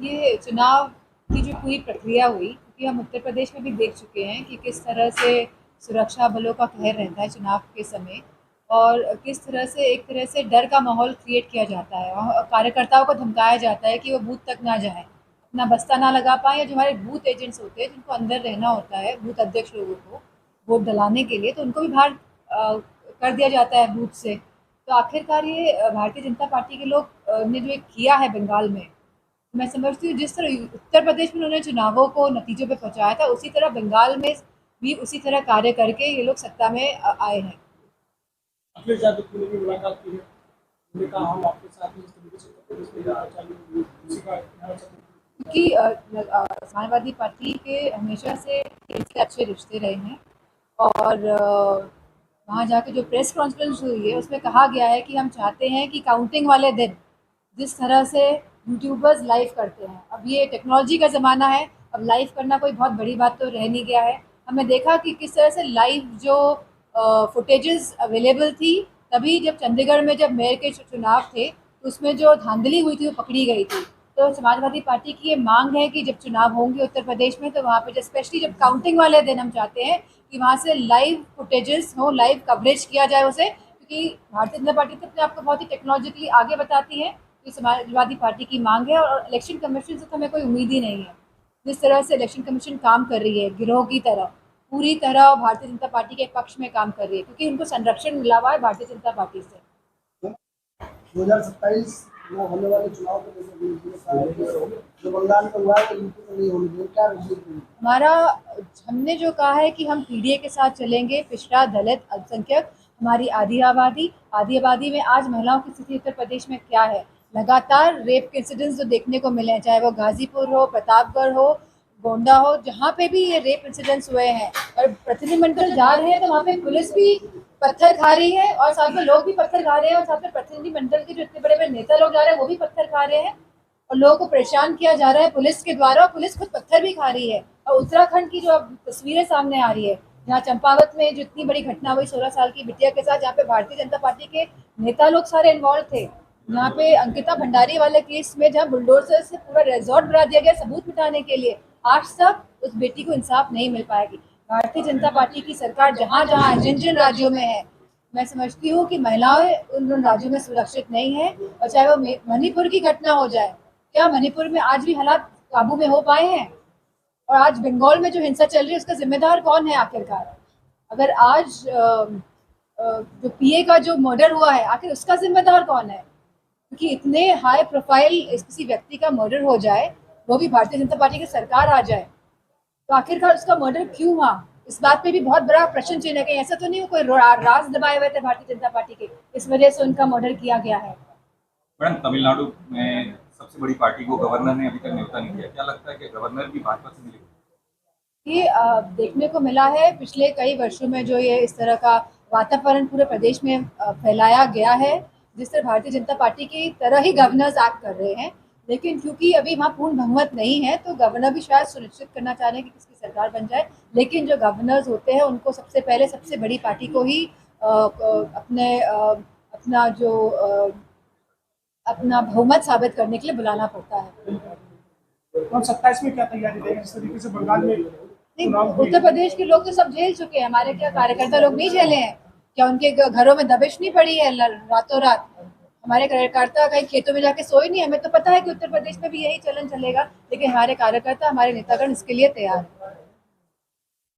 ये चुनाव की जो पूरी प्रक्रिया हुई, क्योंकि हम उत्तर प्रदेश में भी देख चुके हैं कि किस तरह से सुरक्षा बलों का कहर रहता है चुनाव के समय, और किस तरह से एक तरह से डर का माहौल क्रिएट किया जाता है और कार्यकर्ताओं को धमकाया जाता है कि वो बूथ तक ना जाएं, अपना बस्ता ना लगा पाएं, या जो हमारे बूथ एजेंट्स होते हैं जिनको अंदर रहना होता है बूथ अध्यक्ष लोगों को वोट डलाने के लिए, तो उनको भी बाहर कर दिया जाता है बूथ से। तो आखिरकार ये भारतीय जनता पार्टी के लोग ने जो एक किया है बंगाल में, मैं समझती हूँ जिस तरह उत्तर प्रदेश में उन्होंने चुनावों को नतीजों पे पहुंचाया था, उसी तरह बंगाल में भी उसी तरह कार्य करके ये लोग सत्ता में आए हैं। अखिलेश यादव की भी मुलाकात की है। उन्होंने कहा हम आपके साथ ही इस तरीके से उत्तर प्रदेश में जाना चाहिए, उसी का क्योंकि समाजवादी पार्टी के हमेशा से इनसे अच्छे रिश्ते रहे हैं, और वहाँ जाके जो प्रेस कॉन्फ्रेंस हुई है उसमें कहा गया है कि हम चाहते हैं कि काउंटिंग वाले दिन जिस तरह से यूट्यूबर्स लाइव करते हैं, अब ये टेक्नोलॉजी का ज़माना है, अब लाइव करना कोई बहुत बड़ी बात तो रह नहीं गया है। हमने देखा कि किस तरह से लाइव जो फुटेजेस अवेलेबल थी, तभी जब चंडीगढ़ में जब मेयर के चुनाव थे तो उसमें जो धांधली हुई थी वो पकड़ी गई थी। तो समाजवादी पार्टी की ये मांग है कि जब चुनाव होंगे उत्तर प्रदेश में, तो वहाँ पे जब स्पेशली जब काउंटिंग वाले दिन हम चाहते हैं कि वहाँ से लाइव फुटेजेस हो, लाइव कवरेज किया जाए उसे, क्योंकि भारतीय जनता पार्टी तो अपने आप को बहुत ही टेक्नोलॉजिकली आगे बताती है। ये समाजवादी पार्टी की मांग है, और इलेक्शन कमीशन से तो हमें कोई उम्मीद ही नहीं है। जिस तरह से इलेक्शन कमीशन काम कर रही है गिरोह की तरह, पूरी तरह भारतीय जनता पार्टी के पक्ष में काम कर रही है, क्योंकि उनको संरक्षण मिला हुआ है भारतीय जनता पार्टी से। 2027 में होने वाले चुनाव को जो बंगाल में हुआ है यूपी में नहीं होने देंगे, क्या रणनीति? हमारा हमने जो कहा है कि हम पीडीए के साथ चलेंगे, पिछड़ा, दलित, अल्पसंख्यक, हमारी आधी आबादी में आज महिलाओं की स्थिति उत्तर प्रदेश में क्या है। लगातार रेप के इंसिडेंट्स जो देखने को मिले हैं, चाहे वो गाजीपुर हो, प्रतापगढ़ हो, गोंडा हो, जहाँ पे भी ये रेप इंसिडेंट्स हुए हैं, और प्रतिनिधिमंडल जा रहे हैं तो वहाँ पे पुलिस भी पत्थर खा रही है, और साथ में लोग भी पत्थर खा रहे हैं, और साथ में प्रतिनिधिमंडल के जो इतने बड़े बड़े नेता लोग जा रहे हैं वो भी पत्थर खा रहे हैं, और लोगों को परेशान किया जा रहा है पुलिस के द्वारा, और पुलिस खुद पत्थर भी खा रही है। और उत्तराखंड की जो अब तस्वीरें सामने आ रही है, जहाँ चंपावत में जो इतनी बड़ी घटना हुई 16 साल की बिटिया के साथ, जहाँ पे भारतीय जनता पार्टी के नेता लोग सारे इन्वॉल्व थे, यहाँ पे अंकिता भंडारी वाले केस में जहाँ बुलडोजर से पूरा रिजॉर्ट बना दिया गया सबूत मिटाने के लिए, आज तक उस बेटी को इंसाफ नहीं मिल पाएगी। भारतीय जनता पार्टी की सरकार जहाँ जहाँ जिन जिन राज्यों में है, मैं समझती हूँ कि महिलाएं उन राज्यों में सुरक्षित नहीं है। और चाहे वो मणिपुर की घटना हो जाए, क्या मणिपुर में आज भी हालात काबू में हो पाए हैं? और आज बंगाल में जो हिंसा चल रही है उसका जिम्मेदार कौन है आखिरकार? अगर आज जो पीए का जो मर्डर हुआ है, आखिर उसका जिम्मेदार कौन है? क्योंकि इतने हाई प्रोफाइल किसी व्यक्ति का मर्डर हो जाए, वो भी भारतीय जनता पार्टी की सरकार आ जाए, तो आखिरकार उसका मर्डर क्यों हुआ? इस बात पे भी बहुत बड़ा प्रश्न चिन्ह है। कहीं ऐसा तो नहीं कोई राज दबाए हुए थे भारतीय जनता पार्टी के, इस वजह से उनका मर्डर किया गया है? मैडम, तमिलनाडु में सबसे बड़ी पार्टी को गवर्नर ने अभी तक न्योता नहीं दिया, क्या लगता है कि गवर्नर भी भाजपा से मिलेगा? ये देखने को मिला है पिछले कई वर्षों में, जो ये इस तरह का वातावरण पूरे प्रदेश में फैलाया गया है, जिस तरह भारतीय जनता पार्टी की तरह ही गवर्नर्स एक्ट कर रहे हैं, लेकिन क्योंकि अभी वहाँ पूर्ण बहुमत नहीं है, तो गवर्नर भी शायद सुनिश्चित करना चाह रहे हैं कि किसकी सरकार बन जाए। लेकिन जो गवर्नर्स होते हैं उनको सबसे पहले सबसे बड़ी पार्टी को ही अपना जो अपना बहुमत साबित करने के लिए बुलाना पड़ता है। और 27 में क्या तैयारी रहेगी, जिस तरीके से बंगाल में उत्तर प्रदेश के लोग तो सब झेल चुके हैं, हमारे क्या कार्यकर्ता लोग नहीं झेले हैं? क्या उनके घरों में दबिश नहीं पड़ी है रातों रात? हमारे कार्यकर्ता कहीं खेतों में जाके सोए नहीं? हमें तो पता है कि उत्तर प्रदेश में भी यही चलन चलेगा, लेकिन हमारे कार्यकर्ता, हमारे नेतागण इसके लिए तैयार है।